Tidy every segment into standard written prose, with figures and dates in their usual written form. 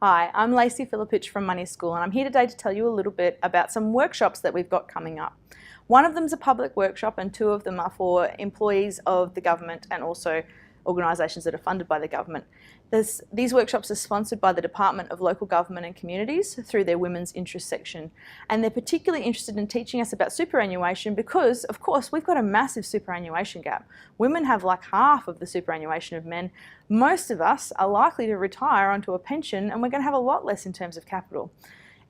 Hi, I'm Lacey Filipich from Money School, and I'm here today to tell you a little bit about some workshops that we've got coming up. One of them is a public workshop and two of them are for employees of the government and also organisations that are funded by the government. These workshops are sponsored by the Department of Local Government and Communities through their Women's Interest section, and they're particularly interested in teaching us about superannuation because, of course, we've got a massive superannuation gap. Women have like half of the superannuation of men. Most of us are likely to retire onto a pension and we're going to have a lot less in terms of capital.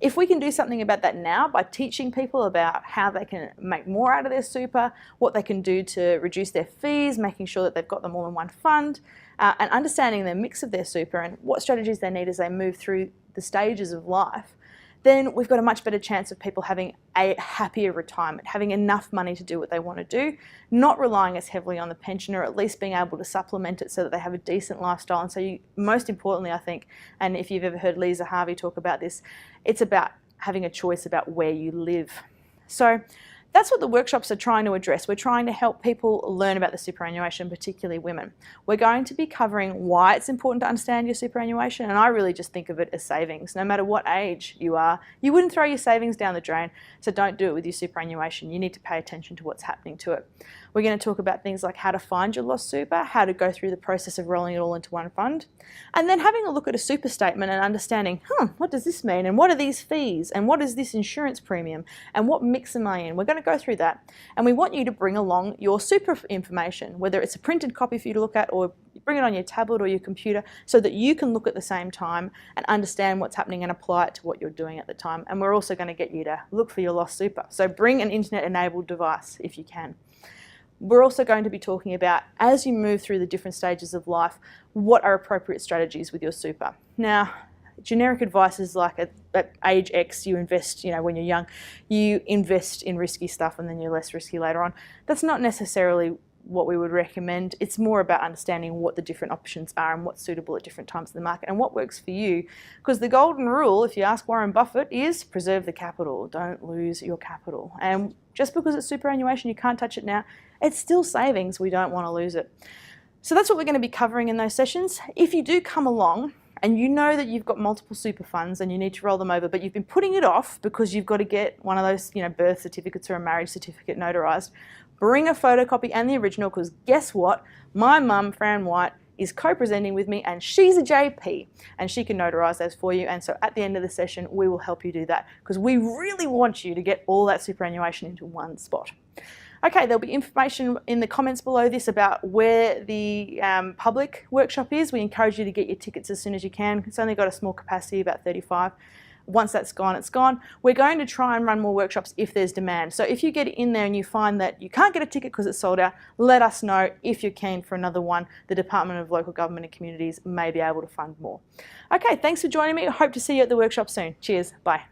If we can do something about that now by teaching people about how they can make more out of their super, what they can do to reduce their fees, making sure that they've got them all in one fund, and understanding the mix of their super and what strategies they need as they move through the stages of life, then we've got a much better chance of people having a happier retirement, having enough money to do what they want to do, not relying as heavily on the pension, or at least being able to supplement it so that they have a decent lifestyle. And so most importantly, I think, and if you've ever heard Lisa Harvey talk about this, it's about having a choice about where you live. So that's what the workshops are trying to address. We're trying to help people learn about the superannuation, particularly women. We're going to be covering why it's important to understand your superannuation, and I really just think of it as savings. No matter what age you are, you wouldn't throw your savings down the drain, so don't do it with your superannuation. You need to pay attention to what's happening to it. We're going to talk about things like how to find your lost super, how to go through the process of rolling it all into one fund, and then having a look at a super statement and understanding, what does this mean, and what are these fees, and what is this insurance premium, and what mix am I in? We're going to go through that, and we want you to bring along your super information, whether it's a printed copy for you to look at or bring it on your tablet or your computer, so that you can look at the same time and understand what's happening and apply it to what you're doing at the time. And we're also going to get you to look for your lost super, so bring an internet-enabled device if you can. We're also going to be talking about, as you move through the different stages of life, what are appropriate strategies with your super. Now, generic advice is like at age X you invest, when you're young, you invest in risky stuff and then you're less risky later on. That's not necessarily what we would recommend. It's more about understanding what the different options are and what's suitable at different times in the market and what works for you. Because the golden rule, if you ask Warren Buffett, is preserve the capital. Don't lose your capital. And just because it's superannuation, you can't touch it now, it's still savings. We don't want to lose it. So that's what we're going to be covering in those sessions. If you do come along and you know that you've got multiple super funds and you need to roll them over, but you've been putting it off because you've got to get one of those, birth certificates or a marriage certificate notarized, bring a photocopy and the original, because guess what? My mum, Fran White, is co-presenting with me and she's a JP and she can notarize those for you. And so at the end of the session, we will help you do that because we really want you to get all that superannuation into one spot. Okay, there'll be information in the comments below this about where the public workshop is. We encourage you to get your tickets as soon as you can. It's only got a small capacity, about 35. Once that's gone, it's gone. We're going to try and run more workshops if there's demand. So if you get in there and you find that you can't get a ticket because it's sold out, let us know. If you're keen for another one, the Department of Local Government and Communities may be able to fund more. Okay, thanks for joining me. I hope to see you at the workshop soon. Cheers, bye.